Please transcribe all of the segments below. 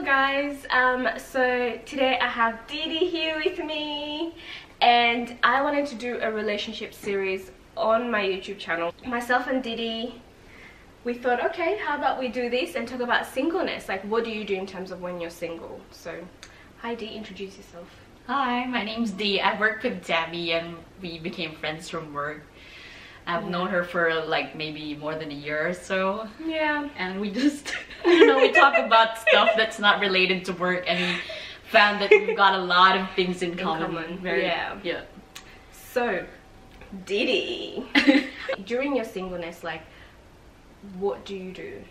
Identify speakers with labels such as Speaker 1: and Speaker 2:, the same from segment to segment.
Speaker 1: guys, so today I have Didi here with me and I wanted to do a relationship series on my YouTube channel. Myself and Didi, we thought, okay, how about we do this and talk about singleness, like what do you do in terms of when you're single. So hi Dee, introduce yourself.
Speaker 2: Hi, my name's Dee. I work with Debbie and we became friends from work. I've known her for like maybe more than a year or so.
Speaker 1: Yeah.
Speaker 2: And we just, you know, we talk about stuff that's not related to work and we found that we've got a lot of things in common.
Speaker 1: Yeah. So, Didi, during your singleness, like, what do you do?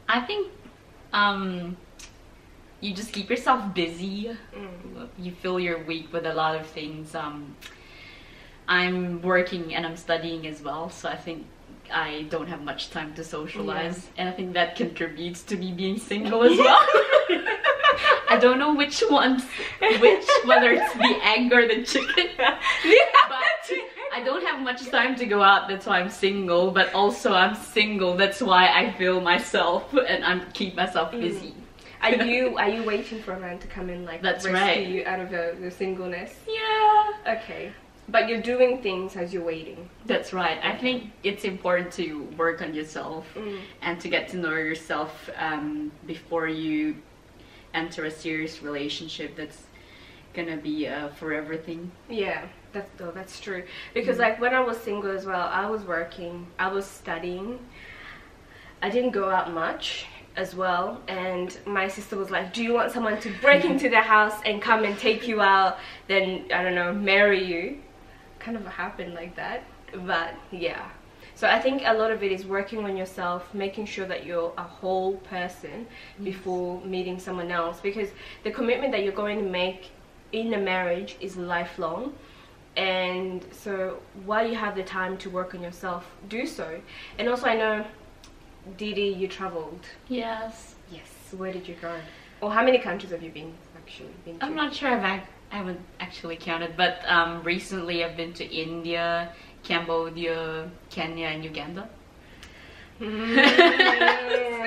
Speaker 2: I think you just keep yourself busy. You fill your week with a lot of things. I'm working and I'm studying as well, so I think I don't have much time to socialize, and I think that contributes to me being single as well. I don't know which, whether it's the egg or the chicken, but I don't have much time to go out, that's why I'm single, but also I'm single, that's why I feel myself and I keep myself busy.
Speaker 1: Are you waiting for a man to come in, like,
Speaker 2: that's
Speaker 1: rescue
Speaker 2: right.
Speaker 1: you out of your singleness?
Speaker 2: Yeah.
Speaker 1: Okay. But you're doing things as you're waiting.
Speaker 2: That's right. I think it's important to work on yourself and to get to know yourself before you enter a serious relationship that's gonna be a forever thing.
Speaker 1: Yeah, that's true. Because like when I was single as well, I was working, I was studying, I didn't go out much as well, and my sister was like, do you want someone to break into the house and come and take you out, then I don't know, marry you? Kind of happened like that. But yeah, so I think a lot of it is working on yourself, making sure that you're a whole person before meeting someone else, because the commitment that you're going to make in a marriage is lifelong. And so while you have the time to work on yourself, do so. And also I know, Didi, you traveled.
Speaker 2: Yes.
Speaker 1: Where did you go? Or how many countries have you actually been to?
Speaker 2: I'm not sure if I haven't actually counted, but recently I've been to India, Cambodia, Kenya, and Uganda.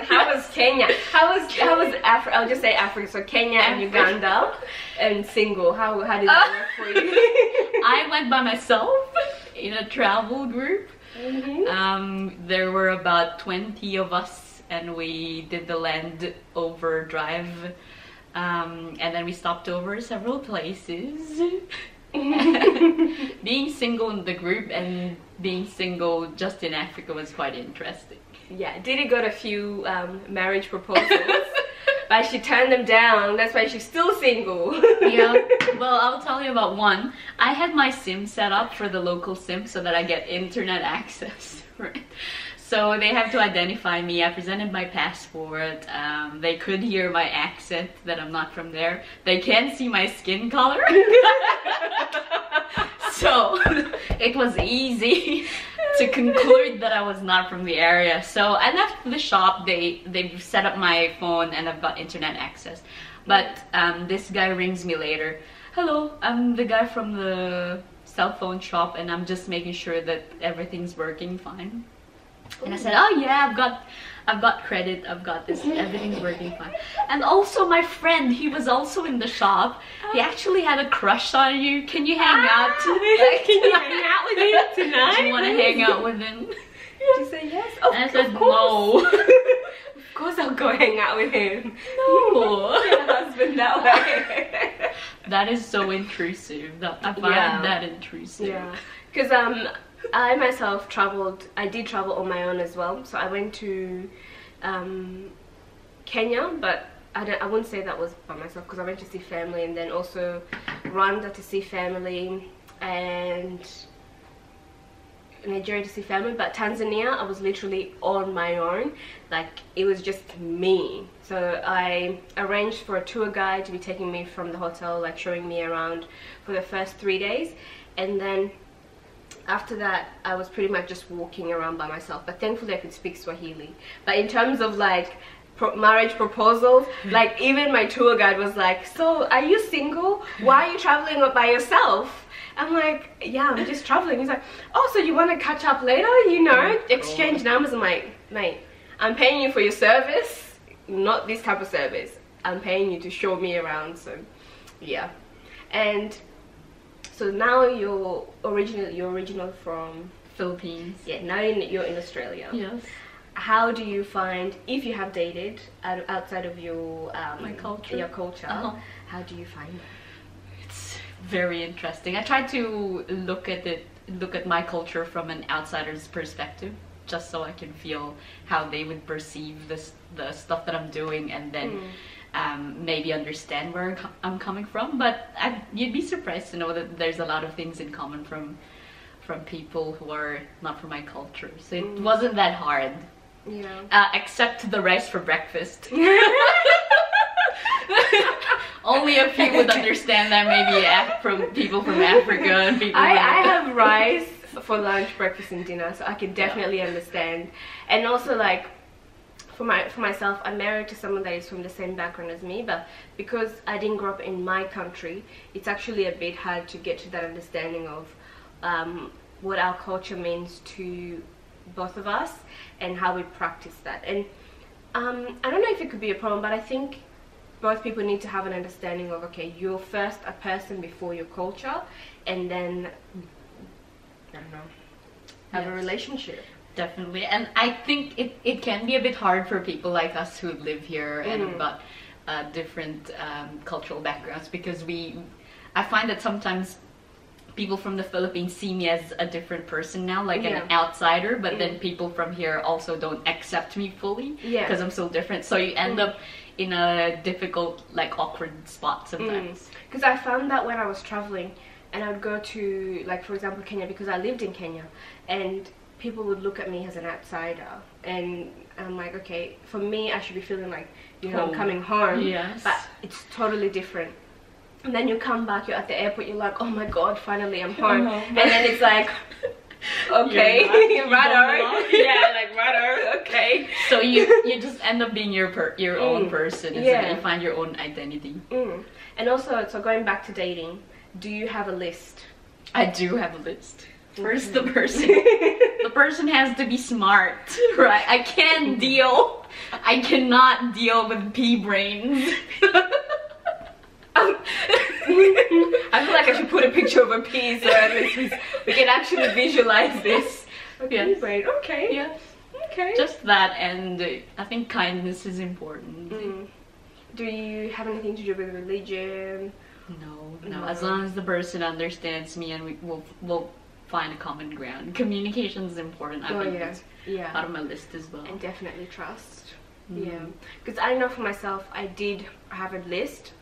Speaker 1: How was Kenya? How was Africa? I'll just say Africa. So Kenya and Uganda, and single. How did that work for you?
Speaker 2: I went by myself in a travel group. There were about 20 of us, and we did the Land Over drive. And then we stopped over several places. Being single in the group and being single just in Africa was quite interesting.
Speaker 1: Yeah, Didi got a few marriage proposals, but she turned them down. That's why she's still single.
Speaker 2: Yeah, well, I'll tell you about one. I had my SIM set up for the local SIM so that I get internet access, right? So they have to identify me. I presented my passport. They could hear my accent, that I'm not from there. They can't see my skin color. So it was easy to conclude that I was not from the area. So I left the shop. They've set up my phone and I've got internet access. But this guy rings me later. Hello, I'm the guy from the cell phone shop and I'm just making sure that everything's working fine. And I said, oh yeah, I've got credit, I've got this, everything's working fine. And also my friend, he was also in the shop. He actually had a crush on you. Can you hang out tonight?
Speaker 1: Can you hang out with him tonight?
Speaker 2: Do you want to hang out with him?
Speaker 1: Did you say yes?
Speaker 2: And I said no.
Speaker 1: Of course I'll go hang out with him.
Speaker 2: No.
Speaker 1: Your husband that way.
Speaker 2: That is so intrusive. I find that intrusive.
Speaker 1: Yeah. Because I myself traveled, I did travel on my own as well. So I went to Kenya, but I wouldn't say that was by myself because I went to see family, and then also Rwanda to see family, and Nigeria to see family. But Tanzania, I was literally on my own, like it was just me. So I arranged for a tour guide to be taking me from the hotel, like showing me around for the first 3 days, and then after that I was pretty much just walking around by myself. But thankfully I could speak Swahili. But in terms of like marriage proposals, like even my tour guide was like, so are you single? Why are you traveling by yourself? I'm like, yeah, I'm just traveling. He's like, oh, so you want to catch up later, you know, exchange numbers? I'm like, mate, I'm paying you for your service, not this type of service. I'm paying you to show me around. So yeah. And so now you're original from
Speaker 2: Philippines.
Speaker 1: Yeah, now you're in Australia.
Speaker 2: Yes.
Speaker 1: How do you find, if you have dated outside of your
Speaker 2: My culture.
Speaker 1: Your culture, how do you find it?
Speaker 2: It's very interesting. I try to look at my culture from an outsider's perspective, just so I can feel how they would perceive the stuff that I'm doing, and then maybe understand where I'm coming from. But you'd be surprised to know that there's a lot of things in common from people who are not from my culture. So it wasn't that hard.
Speaker 1: Yeah.
Speaker 2: Except the rice for breakfast. Only a few would understand that, maybe from people from Africa and people.
Speaker 1: I have rice for lunch, breakfast, and dinner, so I can definitely understand. And also, like, for myself, I'm married to someone that is from the same background as me, but because I didn't grow up in my country, it's actually a bit hard to get to that understanding of what our culture means to both of us and how we practice that. And I don't know if it could be a problem, but I think both people need to have an understanding of, okay, you're first a person before your culture, and then I don't know, have a relationship.
Speaker 2: Definitely. And I think it can be a bit hard for people like us who live here and got different cultural backgrounds, because I find that sometimes people from the Philippines see me as a different person now, like an outsider, but then people from here also don't accept me fully because I'm so different. So you end up in a difficult, like, awkward spot sometimes.
Speaker 1: Because I found that when I was traveling and I would go to, like, for example, Kenya, because I lived in Kenya, and people would look at me as an outsider, and I'm like, okay, for me I should be feeling like, you know, I'm coming home.
Speaker 2: Yes.
Speaker 1: But it's totally different. And then you come back, you're at the airport, you're like, oh my god, finally I'm home. And then it's like, okay, righto. Yeah, like righto, okay.
Speaker 2: So you just end up being your own person, isn't it? You find your own identity.
Speaker 1: And also, so going back to dating, do you have a list?
Speaker 2: I do have a list. First, the person has to be smart, right? I cannot deal with pea brains.
Speaker 1: I feel like I should put a picture of a pea so at least we can actually visualize this. Okay, brain. Okay.
Speaker 2: Yeah.
Speaker 1: Okay.
Speaker 2: Just that, and I think kindness is important.
Speaker 1: Do you have anything to do with religion?
Speaker 2: No. As long as the person understands me and we'll find a common ground. Communication is important. I think it's out of my list as well.
Speaker 1: And definitely trust. Yeah. Because I know for myself, I did have a list,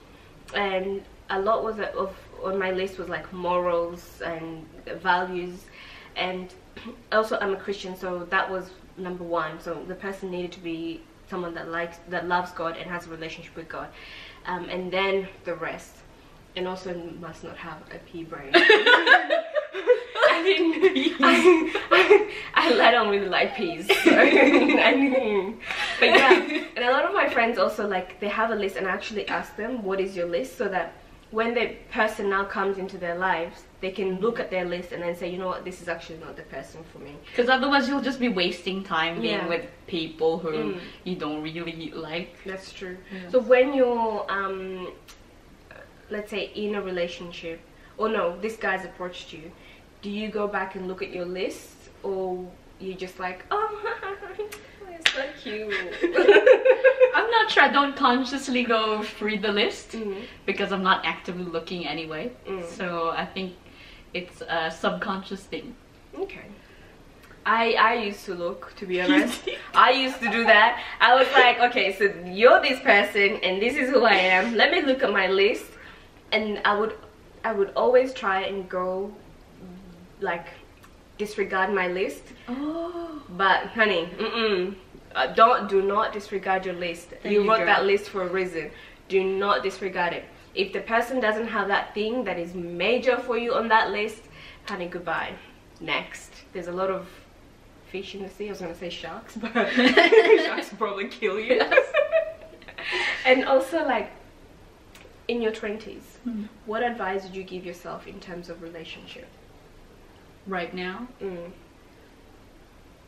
Speaker 1: and a lot on my list was like morals and values, and also I'm a Christian, so that was number one. So the person needed to be someone that loves God and has a relationship with God, and then the rest. And also must not have a pea brain. I don't really like peas. So but yeah, and a lot of my friends also, like, they have a list, and I actually ask them, what is your list? So that when the person now comes into their lives, they can look at their list and then say, you know what, this is actually not the person for me.
Speaker 2: Because otherwise you'll just be wasting time being with people who you don't really like.
Speaker 1: That's true. Yes. So when you're let's say in a relationship, or no, this guy's approached you, do you go back and look at your list, or you just like, oh, it's so cute?
Speaker 2: I'm not sure. I don't consciously go read the list because I'm not actively looking anyway. So I think it's a subconscious thing.
Speaker 1: Okay. I used to look, to be honest. I used to do that. I was like, okay, so you're this person and this is who I am. Let me look at my list. And I would always try and go, like, disregard my list. But honey, do not disregard your list. You wrote that list for a reason. Do not disregard it. If the person doesn't have that thing that is major for you on that list, honey, goodbye. Next. There's a lot of fish in the sea. I was gonna say sharks, but sharks will probably kill you. And also, like, in your 20s, what advice would you give yourself in terms of relationship?
Speaker 2: Right now?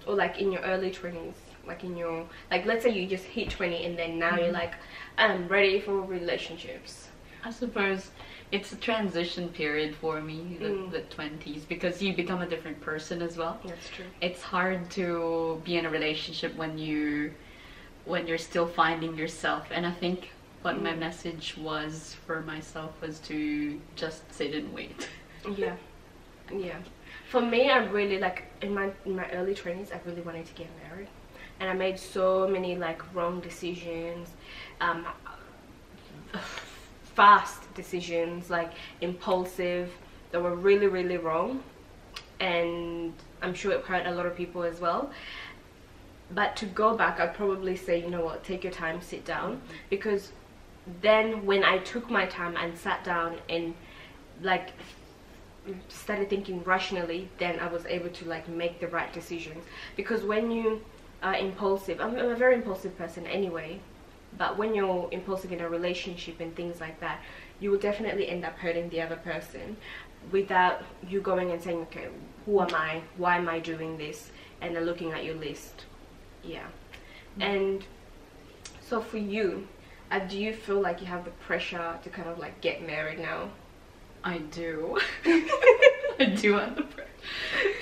Speaker 1: Or like in your early 20s? like in your, like let's say you just hit 20 and then now you're like, I'm ready for relationships?
Speaker 2: I suppose it's a transition period for me, the 20s, because you become a different person as well.
Speaker 1: That's true.
Speaker 2: It's hard to be in a relationship when you're still finding yourself, and I think what my message was for myself was to just sit and wait.
Speaker 1: Yeah. For me, I really like in my early 20s, I really wanted to get married, and I made so many like wrong decisions, fast decisions, like impulsive, that were really, really wrong, and I'm sure it hurt a lot of people as well. But to go back, I'd probably say, you know what, take your time, sit down, because then when I took my time and sat down and like started thinking rationally, then I was able to like make the right decisions. Because when you are impulsive, I'm a very impulsive person anyway, but when you're impulsive in a relationship and things like that, you will definitely end up hurting the other person without you going and saying, okay, who am I, why am I doing this, and then looking at your list. Yeah. And so for you, do you feel like you have the pressure to kind of like get married now?
Speaker 2: I do. I do have the pressure.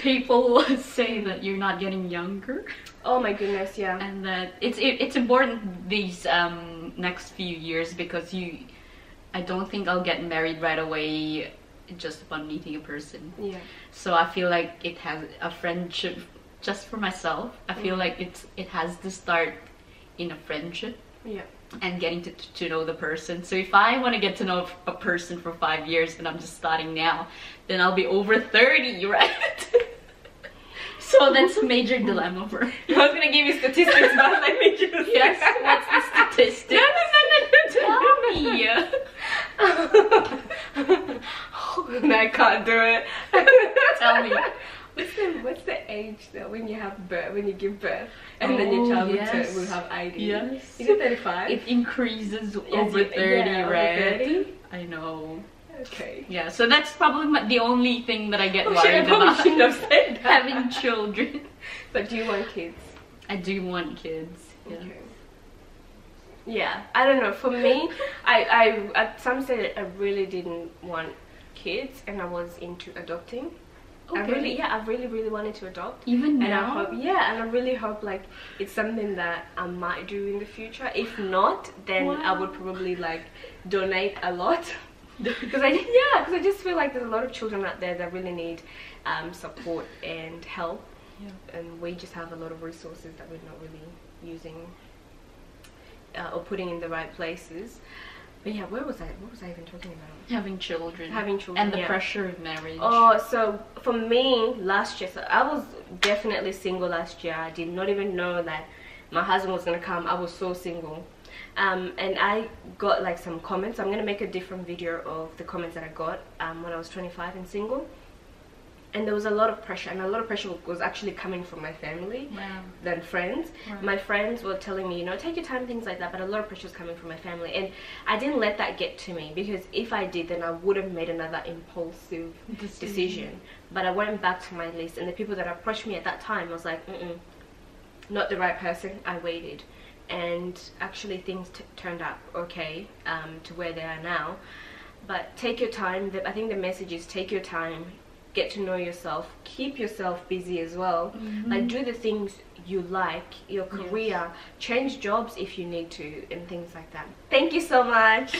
Speaker 2: People say that you're not getting younger.
Speaker 1: Oh my goodness, yeah.
Speaker 2: And that it's important these next few years, because I don't think I'll get married right away just upon meeting a person.
Speaker 1: Yeah.
Speaker 2: So I feel like it has a friendship just for myself. I feel like it has to start in a friendship.
Speaker 1: Yeah.
Speaker 2: And getting to know the person. So if I want to get to know a person for 5 years and I'm just starting now, then I'll be over 30, right? So that's a major dilemma for me.
Speaker 1: I was gonna give you statistics, but let me just
Speaker 2: yes. What's the statistic?
Speaker 1: No. Tell me. I can't do it.
Speaker 2: Tell me.
Speaker 1: What's the age though when you give birth, and then your child will have ID?
Speaker 2: Yes.
Speaker 1: Is it 35?
Speaker 2: It increases over 30, right? 30? I know.
Speaker 1: Okay.
Speaker 2: Yeah, so that's probably the only thing that I get worried
Speaker 1: I
Speaker 2: about.
Speaker 1: shouldn't have said that.
Speaker 2: Having children.
Speaker 1: But do you want kids?
Speaker 2: I do want kids. Yeah.
Speaker 1: Okay. Yeah, I don't know. For me, I at some stage I really didn't want kids, and I was into adopting.
Speaker 2: Okay.
Speaker 1: I really wanted to adopt.
Speaker 2: Even
Speaker 1: now? And I really hope like it's something that I might do in the future. If not, then I would probably like donate a lot. Because I just feel like there's a lot of children out there that really need support and help. Yeah. And we just have a lot of resources that we're not really using or putting in the right places. But yeah, what was I even talking about?
Speaker 2: Having children. And the pressure of marriage.
Speaker 1: Oh, so for me, last year, so I was definitely single last year. I did not even know that my husband was going to come. I was so single. And I got like some comments. I'm going to make a different video of the comments that I got when I was 25 and single. And there was a lot of pressure, and a lot of pressure was actually coming from my family than friends. Right. My friends were telling me, you know, take your time, things like that, but a lot of pressure was coming from my family, and I didn't let that get to me, because if I did, then I would have made another impulsive decision. But I went back to my list, and the people that approached me at that time, I was like, not the right person. I waited, and actually things turned out okay to where they are now. But take your time. I think the message is take your time. Get to know yourself, keep yourself busy as well. Like do the things you like, your career, change jobs if you need to, and things like that. Thank you so much.